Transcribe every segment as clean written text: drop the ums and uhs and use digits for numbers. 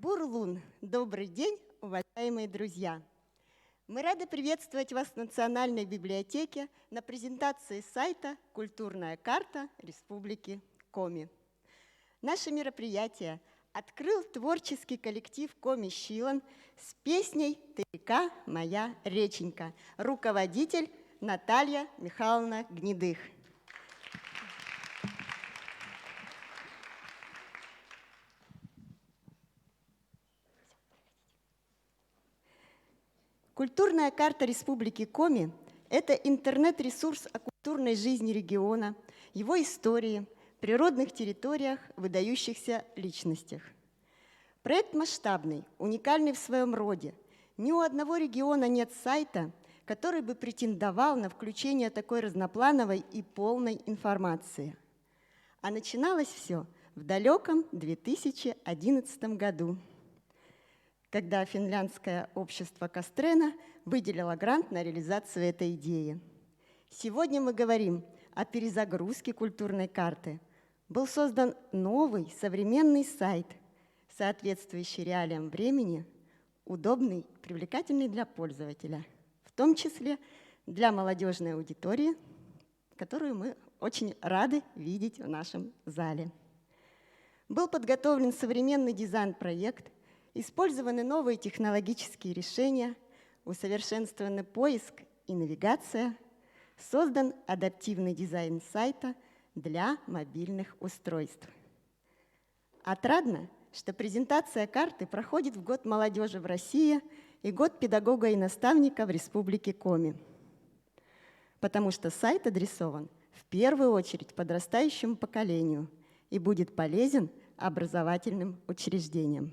Бурлун. Добрый день, уважаемые друзья! Мы рады приветствовать вас в Национальной библиотеке на презентации сайта «Культурная карта Республики Коми». Наше мероприятие открыл творческий коллектив Коми Щилан с песней «Ты река, моя реченька», руководитель Наталья Михайловна Гнедых. Культурная карта Республики Коми – это интернет-ресурс о культурной жизни региона, его истории, природных территориях, выдающихся личностях. Проект масштабный, уникальный в своем роде. Ни у одного региона нет сайта, который бы претендовал на включение такой разноплановой и полной информации. А начиналось все в далеком 2011 году, когда финляндское общество Кастрена выделило грант на реализацию этой идеи. Сегодня мы говорим о перезагрузке культурной карты. Был создан новый современный сайт, соответствующий реалиям времени, удобный, привлекательный для пользователя, в том числе для молодежной аудитории, которую мы очень рады видеть в нашем зале. Был подготовлен современный дизайн-проект, использованы новые технологические решения, усовершенствованы поиск и навигация, создан адаптивный дизайн сайта для мобильных устройств. Отрадно, что презентация карты проходит в Год молодежи в России и Год педагога и наставника в Республике Коми, потому что сайт адресован в первую очередь подрастающему поколению и будет полезен образовательным учреждениям.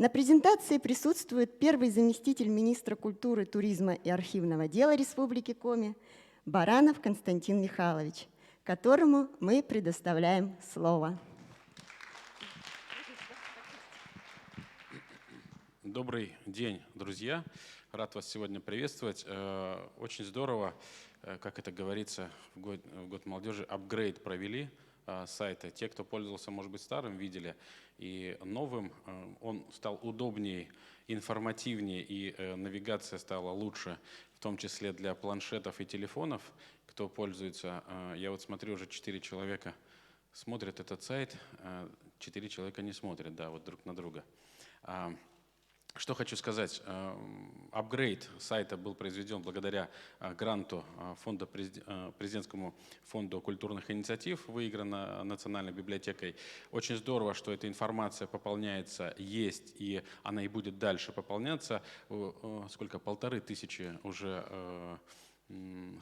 На презентации присутствует первый заместитель министра культуры, туризма и архивного дела Республики Коми Баранов Константин Михайлович, которому мы предоставляем слово. Добрый день, друзья! Рад вас сегодня приветствовать. Очень здорово, как это говорится, в год молодежи апгрейд провели сайта. Те, кто пользовался, может быть, старым, видели, и новым он стал удобнее, информативнее, и навигация стала лучше, в том числе для планшетов и телефонов, кто пользуется. Я вот смотрю, уже 4 человека смотрят этот сайт, 4 человека не смотрят, да, вот друг на друга. Что хочу сказать. Апгрейд сайта был произведен благодаря гранту президентскому фонду культурных инициатив, выиграно Национальной библиотекой. Очень здорово, что эта информация пополняется, есть, и она и будет дальше пополняться. Сколько? 1500 уже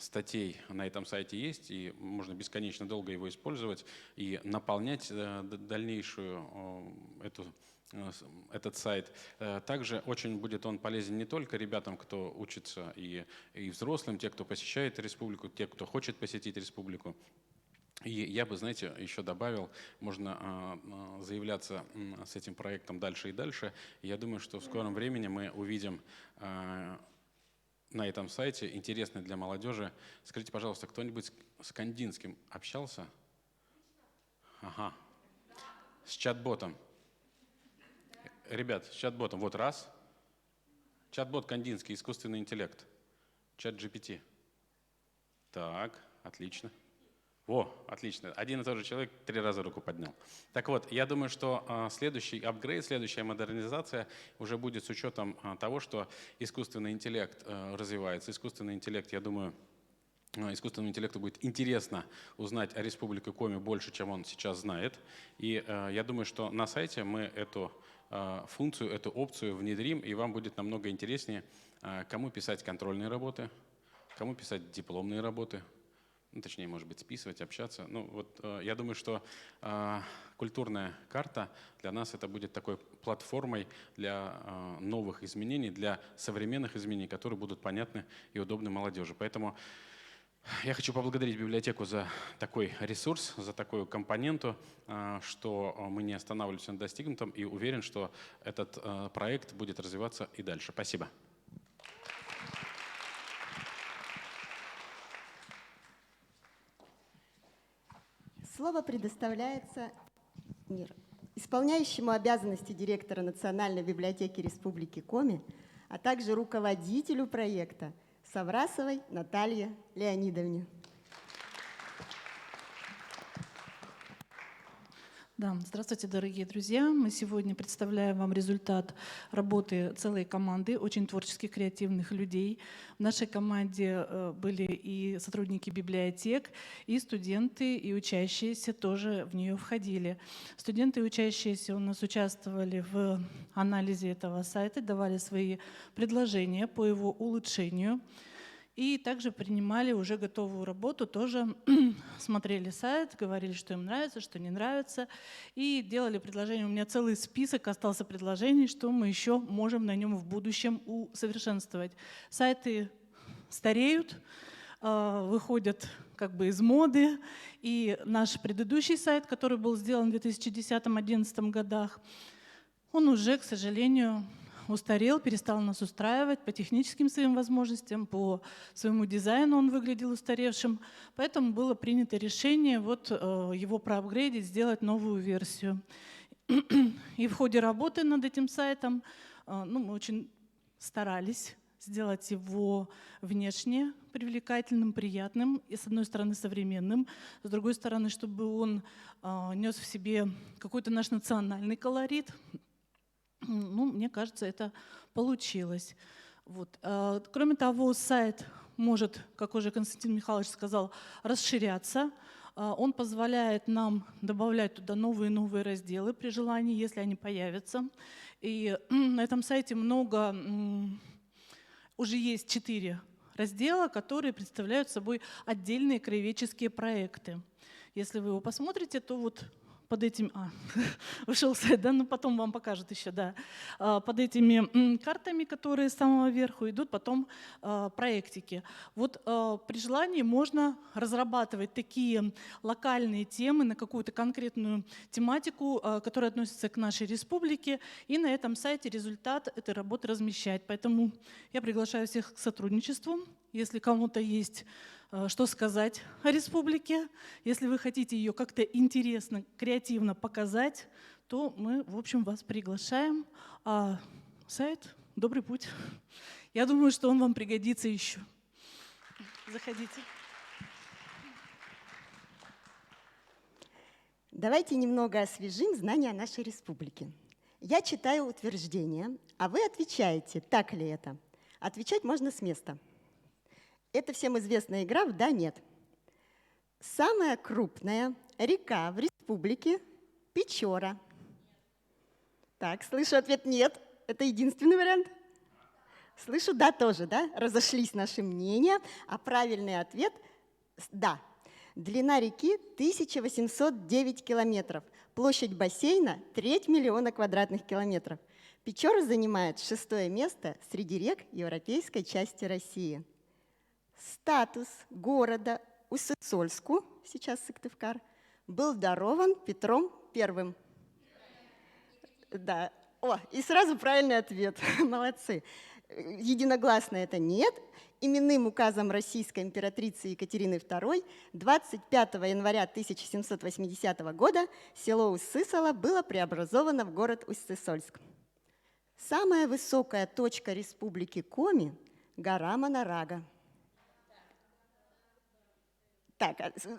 статей на этом сайте есть, и можно бесконечно долго его использовать и наполнять дальнейшую этот сайт. Также очень будет он полезен не только ребятам, кто учится, и взрослым, те, кто посещает республику, те, кто хочет посетить республику. И я бы, знаете, еще добавил, можно заявляться с этим проектом дальше и дальше. И я думаю, что в скором времени мы увидим на этом сайте, интересный для молодежи. Скажите, пожалуйста, кто-нибудь с Кандинским общался? Ага. С чат-ботом. Ребят, с чат-ботом. Вот раз. Чат-бот Кандинский, искусственный интеллект. Чат GPT. Так, отлично. Во, отлично. Один и тот же человек 3 раза руку поднял. Так вот, я думаю, что следующий апгрейд, следующая модернизация уже будет с учетом того, что искусственный интеллект развивается. Искусственный интеллект, я думаю, искусственному интеллекту будет интересно узнать о Республике Коми больше, чем он сейчас знает. И я думаю, что на сайте мы эту функцию, эту опцию внедрим, и вам будет намного интереснее, кому писать контрольные работы, кому писать дипломные работы, ну, точнее, может быть, списывать, общаться. Ну, вот, я думаю, что культурная карта для нас это будет такой платформой для новых изменений, для современных изменений, которые будут понятны и удобны молодежи. Поэтому я хочу поблагодарить библиотеку за такой ресурс, за такую компоненту, что мы не останавливаемся на достигнутом, и уверен, что этот проект будет развиваться и дальше. Спасибо. Слово предоставляется исполняющему обязанности директора Национальной библиотеки Республики Коми, а также руководителю проекта Саврасовой Наталье Леонидовне. Да, здравствуйте, дорогие друзья. Мы сегодня представляем вам результат работы целой команды очень творческих, креативных людей. В нашей команде были и сотрудники библиотек, и студенты, и учащиеся тоже в нее входили. Студенты и учащиеся у нас участвовали в анализе этого сайта, давали свои предложения по его улучшению. И также принимали уже готовую работу, тоже смотрели сайт, говорили, что им нравится, что не нравится, и делали предложения. У меня целый список остался предложений, что мы еще можем на нем в будущем усовершенствовать. Сайты стареют, выходят как бы из моды, и наш предыдущий сайт, который был сделан в 2010-2011 годах, он уже, к сожалению, устарел, перестал нас устраивать по техническим своим возможностям, по своему дизайну он выглядел устаревшим. Поэтому было принято решение вот его проапгрейдить, сделать новую версию. И в ходе работы над этим сайтом мы очень старались сделать его внешне привлекательным, приятным, и с одной стороны современным, с другой стороны, чтобы он нес в себе какой-то наш национальный колорит. Мне кажется, это получилось. Вот. Кроме того, сайт может, как уже Константин Михайлович сказал, расширяться. Он позволяет нам добавлять туда новые и новые разделы при желании, если они появятся. И на этом сайте уже есть 4 раздела, которые представляют собой отдельные краеведческие проекты. Если вы его посмотрите, то вот под этим, ушел сайт, да, потом вам покажут еще, да. Под этими картами, которые с самого верху идут, потом проектики. Вот при желании можно разрабатывать такие локальные темы на какую-то конкретную тематику, которая относится к нашей республике, и на этом сайте результат этой работы размещать. Поэтому я приглашаю всех к сотрудничеству. Если кому-то есть что сказать о республике, если вы хотите ее как-то интересно, креативно показать, то мы, в общем, вас приглашаем. А сайт «Добрый путь». Я думаю, что он вам пригодится еще. Заходите. Давайте немного освежим знания о нашей республике. Я читаю утверждение, а вы отвечаете, так ли это. Отвечать можно с места. Это всем известная игра в «да», «нет». Самая крупная река в республике – Печора. Так, слышу ответ «нет». Это единственный вариант. Слышу «да» тоже, да? Разошлись наши мнения. А правильный ответ – «да». Длина реки – 1809 километров. Площадь бассейна – 3 миллиона квадратных километров. Печора занимает 6-е место среди рек европейской части России. Статус города Уссысольску, сейчас Сыктывкар, был дарован Петром I. Да. И сразу правильный ответ. Молодцы. Единогласно это нет. Именным указом российской императрицы Екатерины II 25 января 1780 года село Уссысола было преобразовано в город Уссысольск. Самая высокая точка республики Коми – гора Монорага. Так,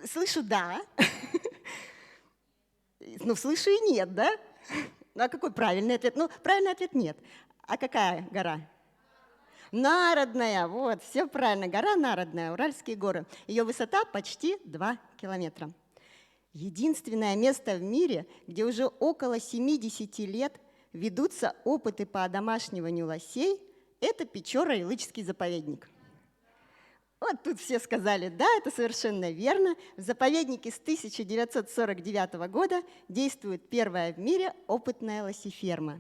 слышу «да». Слышу и «нет», да? А какой правильный ответ? Правильный ответ «нет». А какая гора? Народная, вот, все правильно. Гора Народная, Уральские горы. Ее высота почти 2 километра. Единственное место в мире, где уже около 70 лет ведутся опыты по одомашниванию лосей, это Печора-Ялычский заповедник. Вот тут все сказали, да, это совершенно верно. В заповеднике с 1949 года действует первая в мире опытная лосеферма.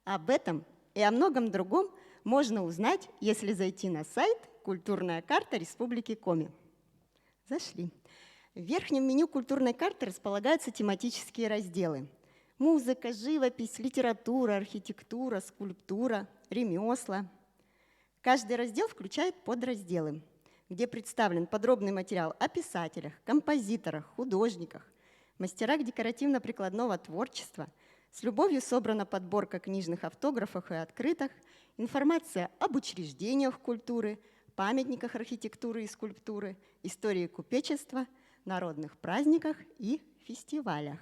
Об этом и о многом другом можно узнать, если зайти на сайт «Культурная карта Республики Коми». Зашли. В верхнем меню культурной карты располагаются тематические разделы. Музыка, живопись, литература, архитектура, скульптура, ремесла. Каждый раздел включает подразделы, где представлен подробный материал о писателях, композиторах, художниках, мастерах декоративно-прикладного творчества. С любовью собрана подборка книжных автографов и открыток, информация об учреждениях культуры, памятниках архитектуры и скульптуры, истории купечества, народных праздниках и фестивалях.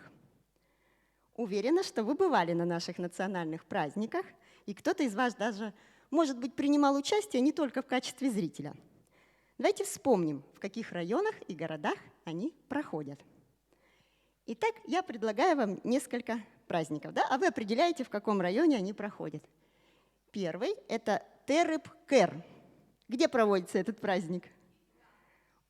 Уверена, что вы бывали на наших национальных праздниках, и кто-то из вас даже, может быть, принимал участие не только в качестве зрителя. Давайте вспомним, в каких районах и городах они проходят. Итак, я предлагаю вам несколько праздников, да? А вы определяете, в каком районе они проходят. Первый – это Тереп-Кер. Где проводится этот праздник?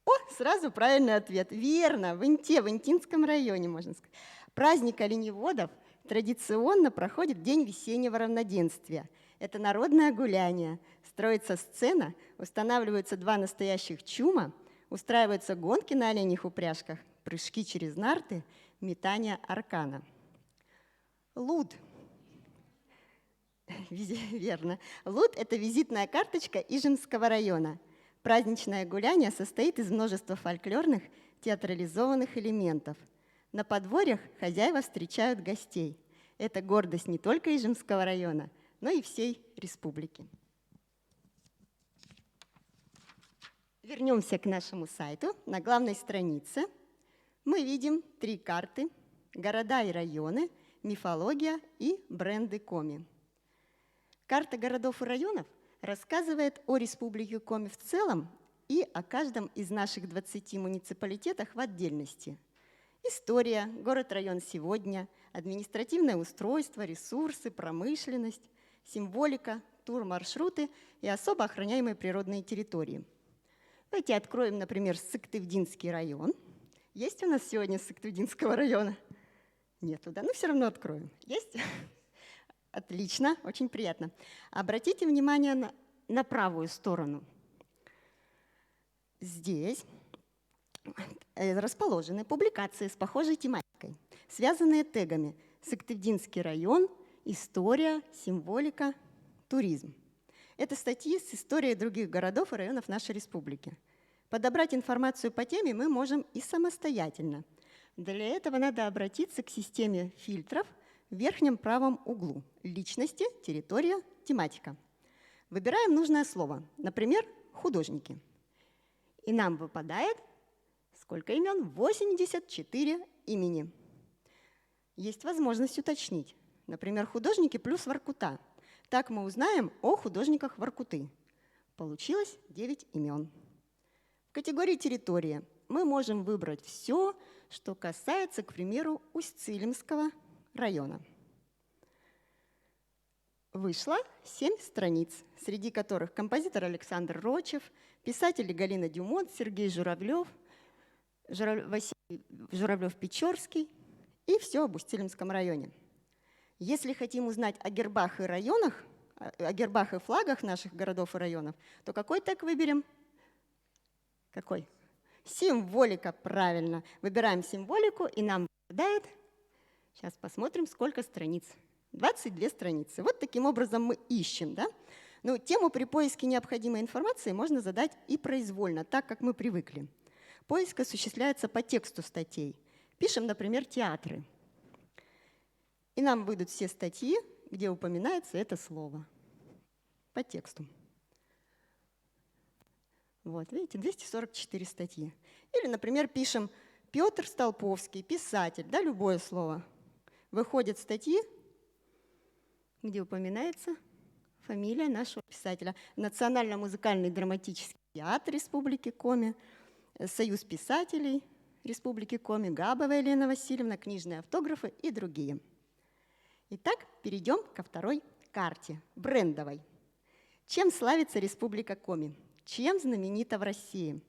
О, сразу правильный ответ. Верно, в Инте, в Интинском районе, можно сказать. Праздник оленеводов традиционно проходит в день весеннего равноденствия. Это народное гуляние. Строится сцена, устанавливаются два настоящих чума, устраиваются гонки на оленьих упряжках, прыжки через нарты, метание аркана. Луд. Верно. Луд – это визитная карточка Ижемского района. Праздничное гуляние состоит из множества фольклорных, театрализованных элементов. На подворьях хозяева встречают гостей. Это гордость не только Ижемского района, но и всей республики. Вернемся к нашему сайту. На главной странице мы видим 3 карты: города и районы, мифология и бренды Коми. Карта городов и районов рассказывает о Республике Коми в целом и о каждом из наших 20 муниципалитетах в отдельности. История, город-район сегодня, административное устройство, ресурсы, промышленность, символика, тур-маршруты и особо охраняемые природные территории. Давайте откроем, например, Сыктывдинский район. Есть у нас сегодня Сыктывдинского района? Нету, да? Но все равно откроем. Есть? Отлично, очень приятно. Обратите внимание на правую сторону. Здесь расположены публикации с похожей тематикой, связанные тегами «Сыктывдинский район», «История», «Символика», «Туризм». Это статьи с историей других городов и районов нашей республики. Подобрать информацию по теме мы можем и самостоятельно. Для этого надо обратиться к системе фильтров в верхнем правом углу. Личности, территория, тематика. Выбираем нужное слово, например, художники. И нам выпадает сколько имен? 84 имени. Есть возможность уточнить. Например, художники плюс Воркута. Так мы узнаем о художниках Воркуты. Получилось 9 имен. В категории территория мы можем выбрать все, что касается, к примеру, Усть-Цилимского района. Вышло 7 страниц, среди которых композитор Александр Рочев, писатели Галина Дюмон, Сергей Журавлев, Василий Журавлев-Печорский и все об Усть-Цилимском районе. Если хотим узнать о гербах и районах, о гербах и флагах наших городов и районов, то какой тег выберем? Какой? Символика, правильно. Выбираем символику, и нам выпадает, сейчас посмотрим, сколько страниц. 22 страницы. Вот таким образом мы ищем, да? Ну, тему при поиске необходимой информации можно задать и произвольно, так, как мы привыкли. Поиск осуществляется по тексту статей. Пишем, например, театры. И нам выйдут все статьи, где упоминается это слово. По тексту. Вот, видите, 244 статьи. Или, например, пишем Петр Столповский, писатель, да, любое слово. Выходят статьи, где упоминается фамилия нашего писателя. Национально-музыкальный драматический театр Республики Коми, Союз писателей Республики Коми, Габова Елена Васильевна, книжные автографы и другие. Итак, перейдем ко второй карте, брендовой. Чем славится Республика Коми? Чем знаменита в России?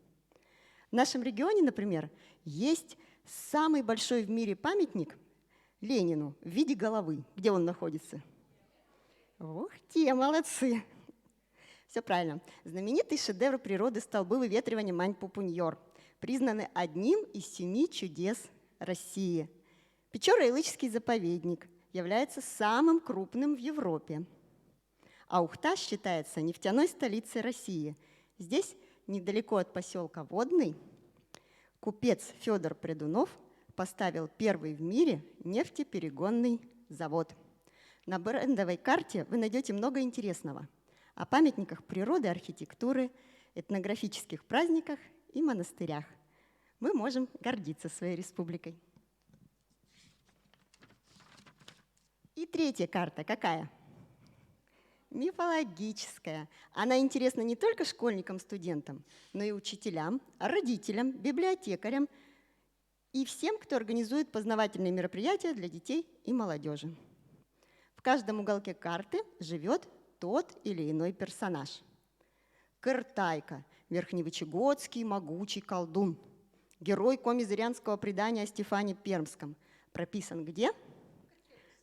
В нашем регионе, например, есть самый большой в мире памятник Ленину в виде головы. Где он находится? Ух те, молодцы! Все правильно. Знаменитый шедевр природы «Столбы выветривания Мань-Пупуньор» признаны одним из 7 чудес России. Печоро-Илычский заповедник является самым крупным в Европе. А Ухта считается нефтяной столицей России. Здесь, недалеко от поселка Водный, купец Федор Прядунов поставил первый в мире нефтеперегонный завод. На брендовой карте вы найдете много интересного о памятниках природы, архитектуры, этнографических праздниках и монастырях. Мы можем гордиться своей республикой. И третья карта какая? Мифологическая. Она интересна не только школьникам, студентам, но и учителям, родителям, библиотекарям и всем, кто организует познавательные мероприятия для детей и молодежи. В каждом уголке карты живет тот или иной персонаж. Кыртайка – верхневычегодский могучий колдун, герой комизырянского предания о Стефане Пермском. Прописан где?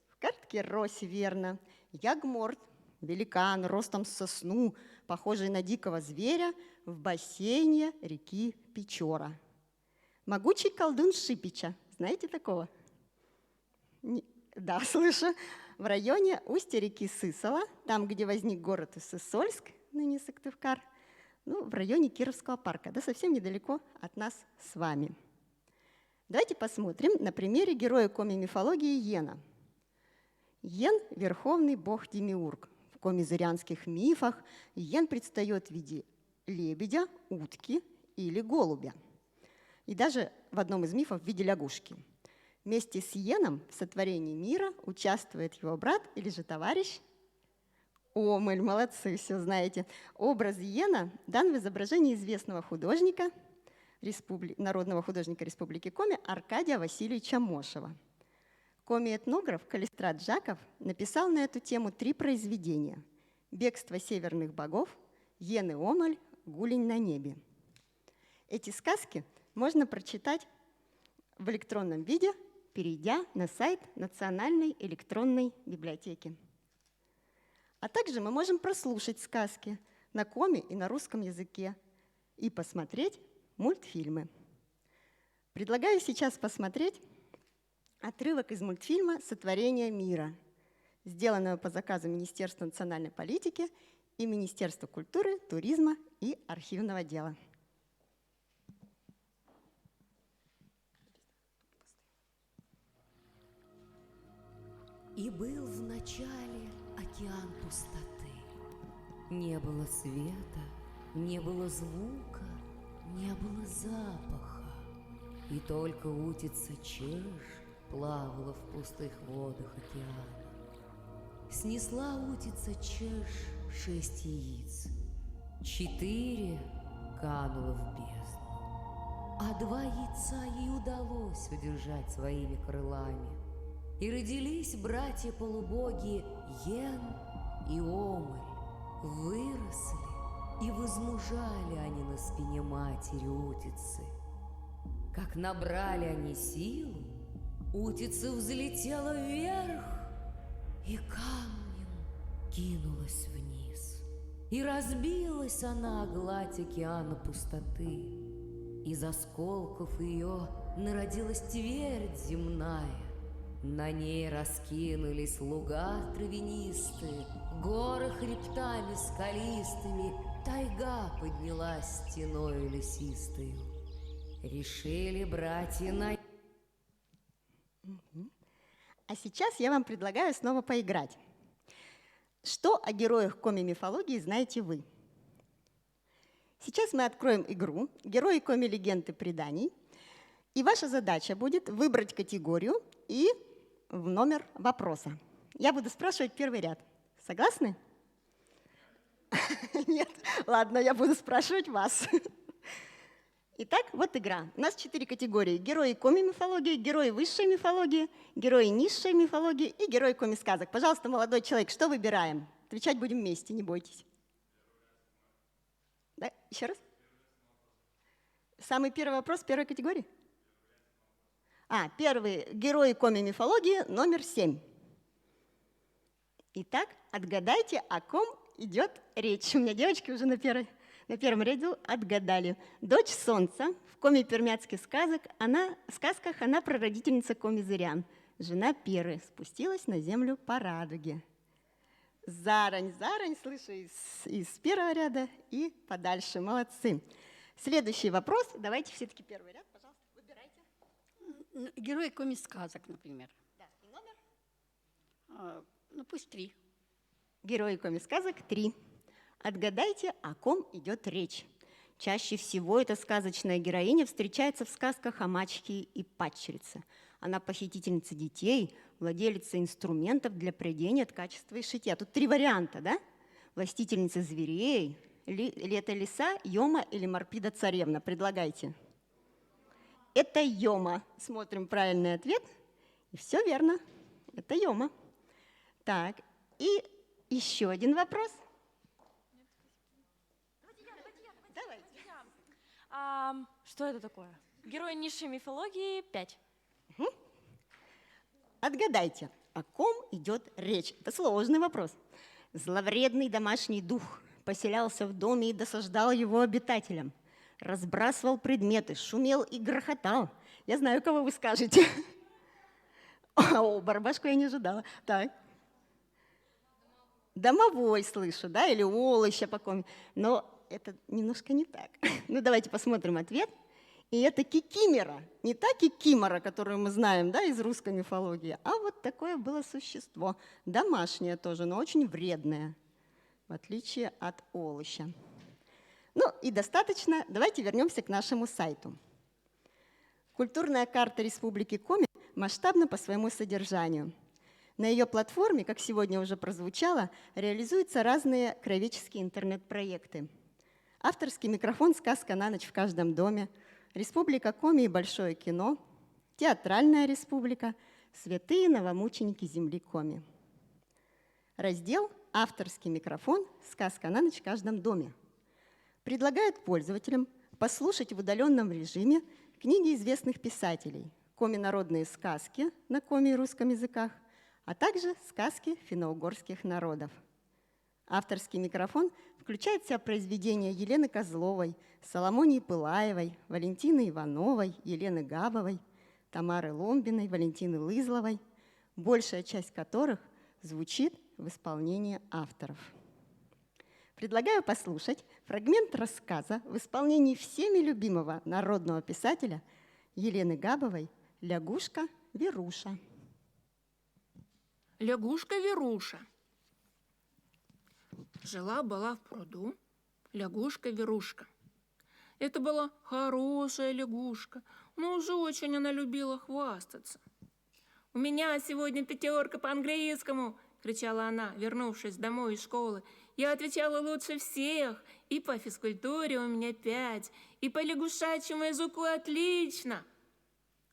В Карткеросе, верно. Ягморт – великан, ростом с сосну, похожий на дикого зверя, в бассейне реки Печора. Могучий колдун Шипича. Знаете такого? Да, слышу. В районе устья реки Сысола, там, где возник город Сысольск, ныне Сыктывкар, в районе Кировского парка, да, совсем недалеко от нас с вами. Давайте посмотрим на примере героя коми-мифологии Йена. Йен – верховный бог Демиург. В комизырянских мифах Йен предстает в виде лебедя, утки или голубя. И даже в одном из мифов в виде лягушки. Вместе с Йеном в сотворении мира участвует его брат или же товарищ Омель. Молодцы, все знаете. Образ Йена дан в изображении известного художника, народного художника Республики Коми Аркадия Васильевича Мошева. Коми-этнограф Калистрат Жаков написал на эту тему 3 произведения: «Бегство северных богов», «Йен и Омель», «Гулень на небе». Эти сказки можно прочитать в электронном виде, перейдя на сайт Национальной электронной библиотеки. А также мы можем прослушать сказки на коми и на русском языке и посмотреть мультфильмы. Предлагаю сейчас посмотреть отрывок из мультфильма «Сотворение мира», сделанного по заказу Министерства национальной политики и Министерства культуры, туризма и архивного дела. И был в начале океан пустоты. Не было света, не было звука, не было запаха. И только утица Чиж плавала в пустых водах океана. Снесла утица Чиж 6 яиц, 4 кануло в бездну, а 2 яйца ей удалось удержать своими крылами. И родились братья-полубоги Йен и Омель. Выросли и возмужали они на спине матери утицы. Как набрали они силу, утица взлетела вверх и камнем кинулась вниз. И разбилась она о гладь океана пустоты. Из осколков ее народилась твердь земная. На ней раскинулись луга травянистые, горы хребтами скалистыми, тайга поднялась стеною лесистою. Решили братья на... А сейчас я вам предлагаю снова поиграть. Что о героях коми-мифологии знаете вы? Сейчас мы откроем игру «Герои коми-легенд и преданий», и ваша задача будет выбрать категорию и в номер вопроса. Я буду спрашивать первый ряд. Согласны? Нет? Ладно, я буду спрашивать вас. Итак, вот игра. У нас 4 категории. Герои коми-мифологии, герои высшей мифологии, герои низшей мифологии и герои коми-сказок. Пожалуйста, молодой человек, что выбираем? Отвечать будем вместе, не бойтесь. Да? Еще раз? Самый первый вопрос первой категории? Первый герой коми-мифологии номер 7. Итак, отгадайте, о ком идет речь. У меня девочки уже на первом ряду отгадали. Дочь солнца в коми-пермяцких сказках она прародительница коми-зырян. Жена Перы спустилась на землю по радуге. Зарань, слышу из первого ряда и подальше. Молодцы. Следующий вопрос. Давайте все-таки первый ряд, пожалуйста, выбирайте. Герой коми-сказок, например. Да, и номер? Ну, пусть 3. Герои коми-сказок 3. Отгадайте, о ком идет речь. Чаще всего эта сказочная героиня встречается в сказках о мачехе и падчерице. Она похитительница детей, владелица инструментов для прядения, ткачества и шитья. Тут 3 варианта, да? Властительница зверей, это лиса, Йома или Марпида царевна? Предлагайте. Это Йома. Смотрим правильный ответ. И все верно. Это Йома. Так, и еще один вопрос. Давайте. Что это такое? Герой низшей мифологии 5. Отгадайте, о ком идет речь? Это сложный вопрос. Зловредный домашний дух поселялся в доме и досаждал его обитателям. Разбрасывал предметы, шумел и грохотал. Я знаю, кого вы скажете. О, Барбашку я не ожидала. Так. Домовой слышу, да, или Олоща по коме. Но это немножко не так. Ну, давайте посмотрим ответ. И это кикимора. Не та кикимора, которую мы знаем, да, из русской мифологии, а вот такое было существо. Домашнее тоже, но очень вредное, в отличие от Олоща. Ну и достаточно. Давайте вернемся к нашему сайту. Культурная карта Республики Коми масштабна по своему содержанию. На ее платформе, как сегодня уже прозвучало, реализуются разные краеведческие интернет-проекты. Авторский микрофон «Сказка на ночь в каждом доме», Республика Коми и большое кино, Театральная республика, Святые новомученики земли Коми. Раздел «Авторский микрофон. Сказка на ночь в каждом доме» предлагает пользователям послушать в удаленном режиме книги известных писателей, коми-народные сказки на коми и русском языках, а также сказки финно-угорских народов. Авторский микрофон включает в себя произведения Елены Козловой, Соломонии Пылаевой, Валентины Ивановой, Елены Габовой, Тамары Ломбиной, Валентины Лызловой, большая часть которых звучит в исполнении авторов. Предлагаю послушать фрагмент рассказа в исполнении всеми любимого народного писателя Елены Габовой «Лягушка-Веруша». Лягушка-Веруша. Жила-была в пруду лягушка-Верушка. Это была хорошая лягушка, но уж очень она любила хвастаться. «У меня сегодня 5 по английскому!» — кричала она, вернувшись домой из школы. «Я отвечала лучше всех, и по физкультуре у меня 5, и по лягушачьему языку отлично.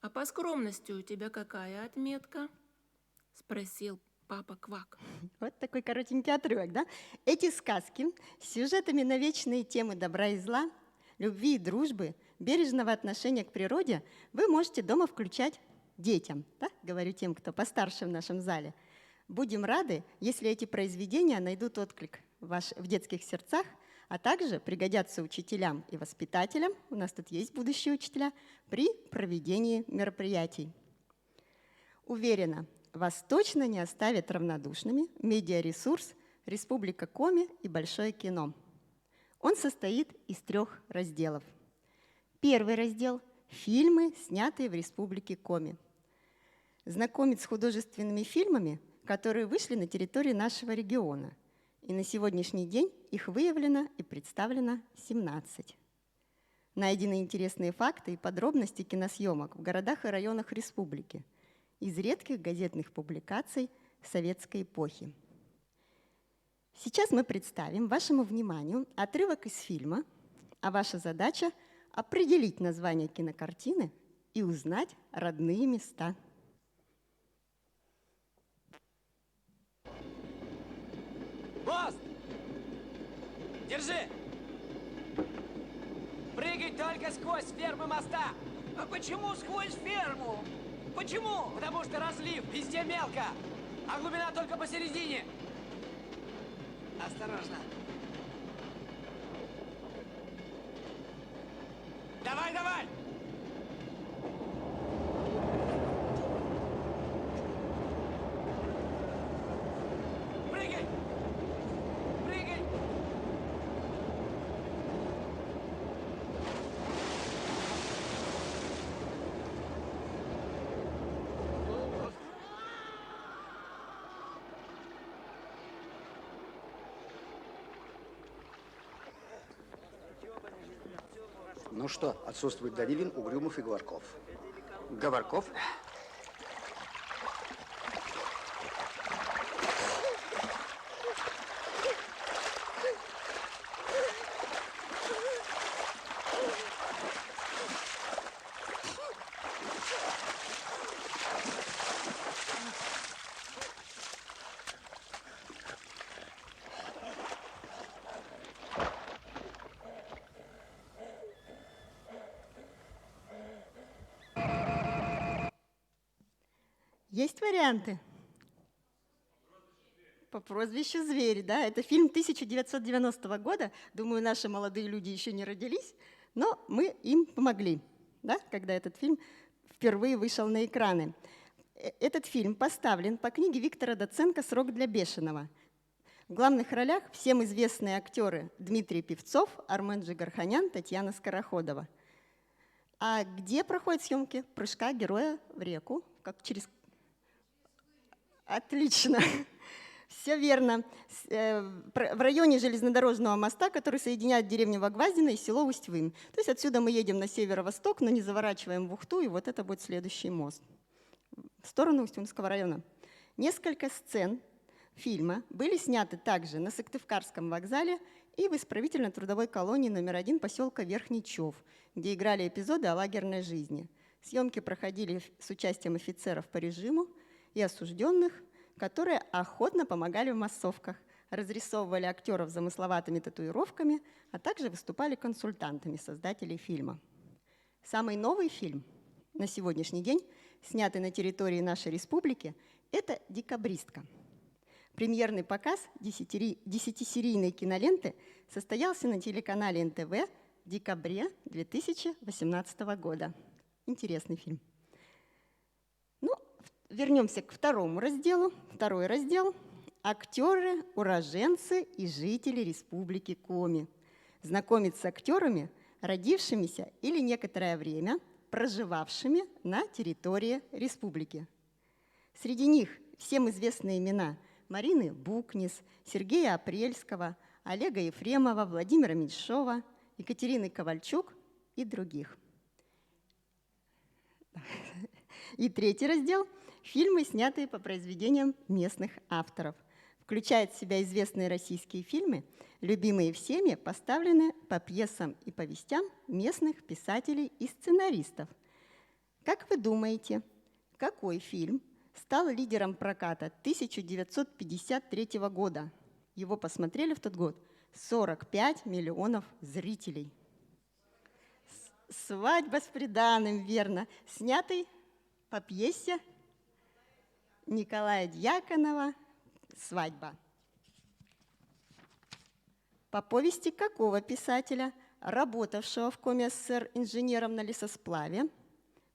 А по скромности у тебя какая отметка?» — спросил папа Квак. Вот такой коротенький отрывок, да? Эти сказки с сюжетами на вечные темы добра и зла, любви и дружбы, бережного отношения к природе вы можете дома включать детям, да? Говорю тем, кто постарше в нашем зале. Будем рады, если эти произведения найдут отклик в детских сердцах, а также пригодятся учителям и воспитателям, у нас тут есть будущие учителя, при проведении мероприятий. Уверена, вас точно не оставит равнодушными медиаресурс «Республика Коми» и «Большое кино». Он состоит из 3 разделов. Первый раздел – фильмы, снятые в Республике Коми. Знакомит с художественными фильмами, которые вышли на территории нашего региона. И на сегодняшний день их выявлено и представлено 17. Найдены интересные факты и подробности киносъемок в городах и районах республики из редких газетных публикаций советской эпохи. Сейчас мы представим вашему вниманию отрывок из фильма, а ваша задача – определить название кинокартины и узнать родные места. Мост! Держи! Прыгай только сквозь фермы моста! А почему сквозь ферму? Почему? Потому что разлив, везде мелко, а глубина только посередине. Осторожно. Давай, давай! Прыгай! Прыгай! Ну что, отсутствует Данилин, Угрюмов и Говорков. Говорков? Есть варианты? По прозвищу «Зверь», да, это фильм 1990 года. Думаю, наши молодые люди еще не родились, но мы им помогли, да, когда этот фильм впервые вышел на экраны. Этот фильм поставлен по книге Виктора Доценко «Срок для бешеного». В главных ролях всем известные актеры Дмитрий Певцов, Армен Джигарханян, Татьяна Скороходова. А где проходят съемки прыжка героя в реку? Как через... Отлично. Все верно. В районе железнодорожного моста, который соединяет деревню Вагваздино и село Усть-Вым. То есть отсюда мы едем на северо-восток, но не заворачиваем в Ухту, и вот это будет следующий мост. В сторону Усть-Вымского района. Несколько сцен фильма были сняты также на Сыктывкарском вокзале и в исправительно-трудовой колонии номер 1 поселка Верхний Чов, где играли эпизоды о лагерной жизни. Съемки проходили с участием офицеров по режиму и осужденных, которые охотно помогали в массовках, разрисовывали актеров замысловатыми татуировками, а также выступали консультантами создателей фильма. Самый новый фильм на сегодняшний день, снятый на территории нашей республики, это «Декабристка». Премьерный показ 10-серийной киноленты состоялся на телеканале НТВ в декабре 2018 года. Интересный фильм. Вернемся к второму разделу. Второй раздел – актеры, уроженцы и жители Республики Коми. Знакомиться с актерами, родившимися или некоторое время проживавшими на территории республики. Среди них всем известные имена Марины Букнис, Сергея Апрельского, Олега Ефремова, Владимира Меньшова, Екатерины Ковальчук и других. И третий раздел – фильмы, снятые по произведениям местных авторов. Включает в себя известные российские фильмы, любимые всеми, поставленные по пьесам и повестям местных писателей и сценаристов. Как вы думаете, какой фильм стал лидером проката 1953 года? Его посмотрели в тот год 45 миллионов зрителей. «Свадьба с приданым», верно, снятый по пьесе Николая Дьяконова «Свадьба». По повести какого писателя, работавшего в Коми СССР инженером на лесосплаве,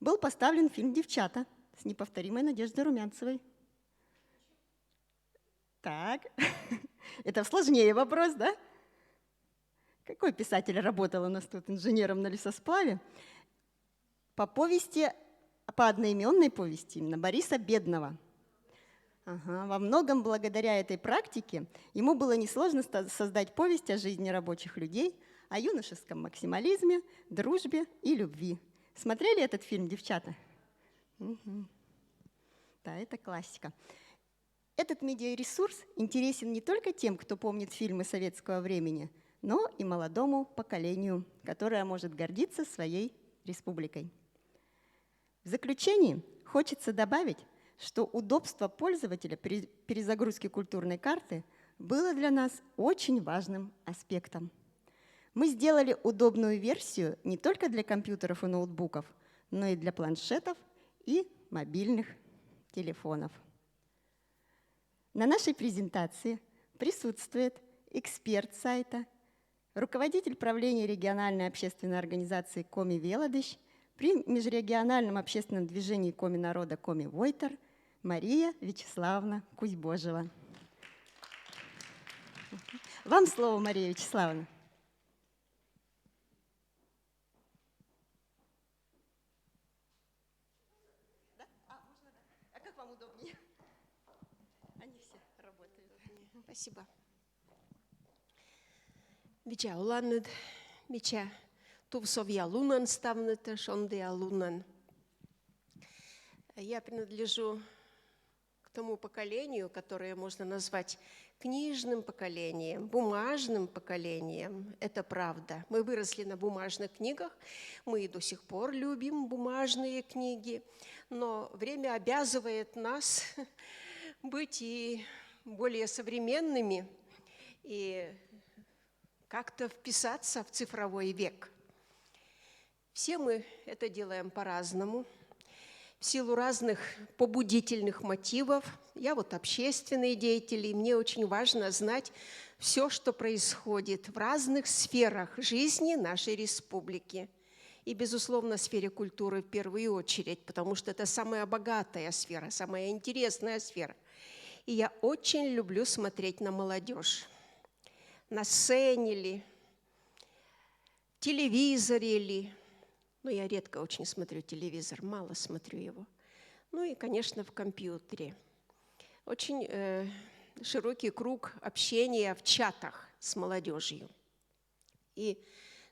был поставлен фильм «Девчата» с неповторимой Надеждой Румянцевой? Так, это сложнее вопрос, да? Какой писатель работал у нас тут инженером на лесосплаве? По повести, по одноименной повести именно Бориса Бедного. Ага. Во многом благодаря этой практике ему было несложно создать повесть о жизни рабочих людей, о юношеском максимализме, дружбе и любви. Смотрели этот фильм, девчата? Угу. Да, это классика. Этот медиаресурс интересен не только тем, кто помнит фильмы советского времени, но и молодому поколению, которое может гордиться своей республикой. В заключении хочется добавить, что удобство пользователя при перезагрузке культурной карты было для нас очень важным аспектом. Мы сделали удобную версию не только для компьютеров и ноутбуков, но и для планшетов и мобильных телефонов. На нашей презентации присутствует эксперт сайта, руководитель правления региональной общественной организации Коми Велодыщ при межрегиональном общественном движении Коми народа Коми Войтер Мария Вячеславовна Кузьбожева. Вам слово, Мария Вячеславовна. Да? Можно, да. А как вам удобнее? Они все работают. Спасибо. Бича уланнад, бича Тув сов'я лунан ставнете, шондея лунан. Я принадлежу к тому поколению, которое можно назвать книжным поколением, бумажным поколением. Это правда. Мы выросли на бумажных книгах, мы и до сих пор любим бумажные книги, но время обязывает нас быть и более современными и как-то вписаться в цифровой век. Все мы это делаем по-разному, в силу разных побудительных мотивов. Я вот общественный деятель, и мне очень важно знать все, что происходит в разных сферах жизни нашей республики. И, безусловно, в сфере культуры в первую очередь, потому что это самая богатая сфера, самая интересная сфера. И я очень люблю смотреть на молодежь. На сцене ли, в телевизоре ли. Но я редко очень смотрю телевизор, мало смотрю его. Ну и, конечно, в компьютере. Очень широкий круг общения в чатах с молодежью. И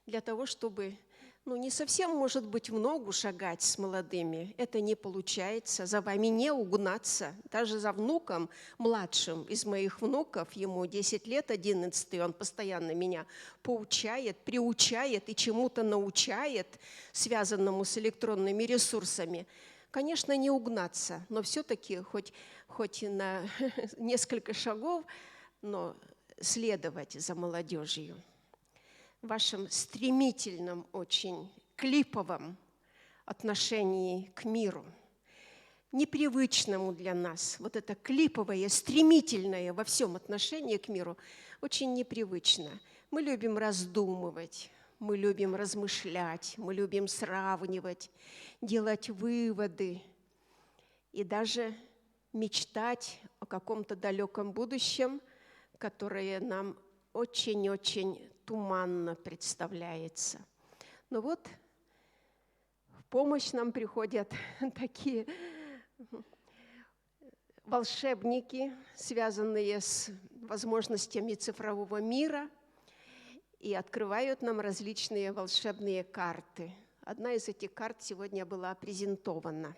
для того, чтобы, не совсем, может быть, в ногу шагать с молодыми, это не получается, за вами не угнаться. Даже за внуком младшим из моих внуков, ему 10 лет, 11, он постоянно меня поучает, приучает и чему-то научает, связанному с электронными ресурсами. Конечно, не угнаться, но все-таки хоть на несколько шагов, но следовать за молодежью. В вашем стремительном, очень клиповом отношении к миру, непривычному для нас, вот это клиповое, стремительное во всем отношении к миру, очень непривычно. Мы любим раздумывать, мы любим размышлять, мы любим сравнивать, делать выводы и даже мечтать о каком-то далеком будущем, которое нам очень-очень туманно представляется. Но вот в помощь нам приходят такие волшебники, связанные с возможностями цифрового мира, и открывают нам различные волшебные карты. Одна из этих карт сегодня была презентована.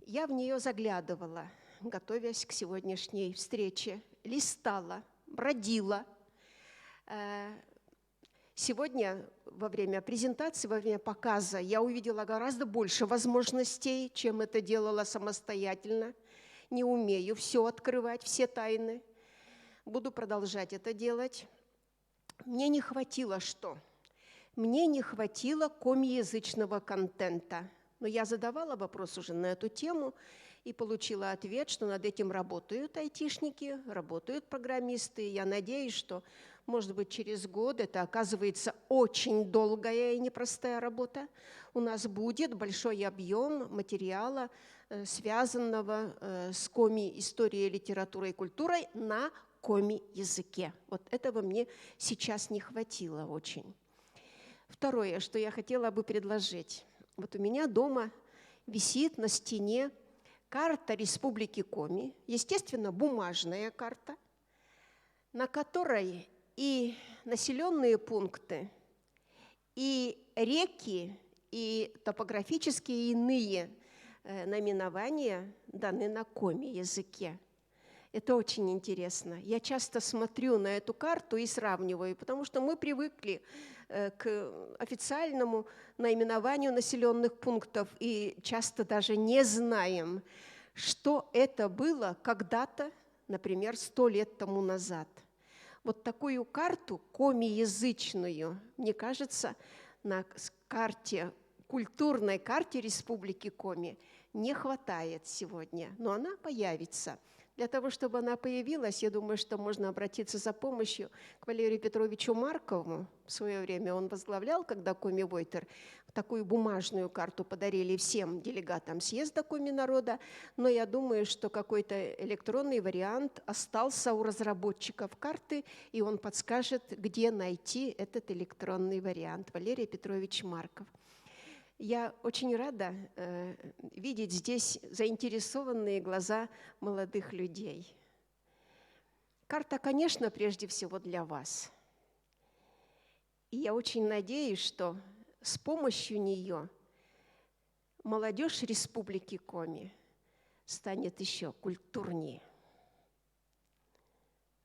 Я в нее заглядывала, готовясь к сегодняшней встрече, листала, бродила. Сегодня во время презентации, во время показа я увидела гораздо больше возможностей, чем это делала самостоятельно. Не умею все открывать, все тайны. Буду продолжать это делать. Мне не хватило что? Мне не хватило комиязычного контента. Но я задавала вопрос уже на эту тему и получила ответ, что над этим работают айтишники, работают программисты. Я надеюсь, что, может быть, через год, это оказывается очень долгая и непростая работа, у нас будет большой объем материала, связанного с коми-историей, литературой и культурой на коми-языке. Вот этого мне сейчас не хватило очень. Второе, что я хотела бы предложить. Вот у меня дома висит на стене карта Республики Коми, естественно, бумажная карта, на которой и населенные пункты, и реки, и топографические иные наименования даны на коми-языке. Это очень интересно. Я часто смотрю на эту карту и сравниваю, потому что мы привыкли к официальному наименованию населенных пунктов и часто даже не знаем, что это было когда-то, например, 100 лет тому назад. Вот такую карту комиязычную, мне кажется, на карте, культурной карте Республики Коми не хватает сегодня, но она появится. Для того, чтобы она появилась, я думаю, что можно обратиться за помощью к Валерию Петровичу Маркову. В свое время он возглавлял, когда Коми-Войтер, такую бумажную карту подарили всем делегатам съезда Коми-народа, но я думаю, что какой-то электронный вариант остался у разработчиков карты, и он подскажет, где найти этот электронный вариант. Валерий Петрович Марков. Я очень рада видеть здесь заинтересованные глаза молодых людей. Карта, конечно, прежде всего для вас. И я очень надеюсь, что с помощью нее молодежь Республики Коми станет еще культурнее.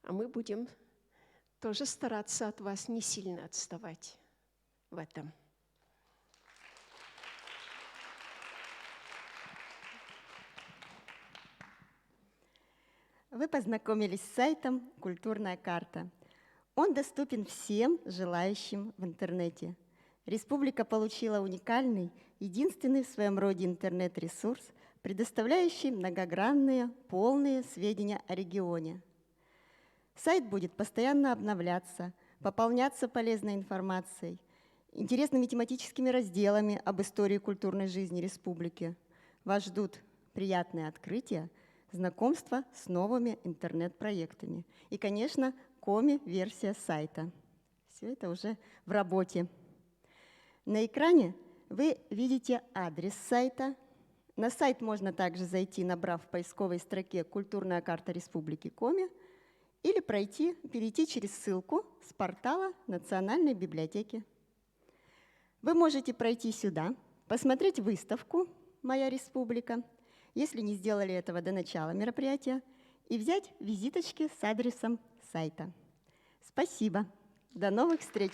А мы будем тоже стараться от вас не сильно отставать в этом. Вы познакомились с сайтом «Культурная карта». Он доступен всем желающим в интернете. Республика получила уникальный, единственный в своем роде интернет-ресурс, предоставляющий многогранные, полные сведения о регионе. Сайт будет постоянно обновляться, пополняться полезной информацией, интересными тематическими разделами об истории и культурной жизни республики. Вас ждут приятные открытия, знакомство с новыми интернет-проектами и, конечно, Коми-версия сайта. Все это уже в работе. На экране вы видите адрес сайта. На сайт можно также зайти, набрав в поисковой строке «Культурная карта Республики Коми», или перейти через ссылку с портала Национальной библиотеки. Вы можете пройти сюда, посмотреть выставку «Моя республика», если не сделали этого до начала мероприятия, и взять визиточки с адресом сайта. Спасибо. До новых встреч.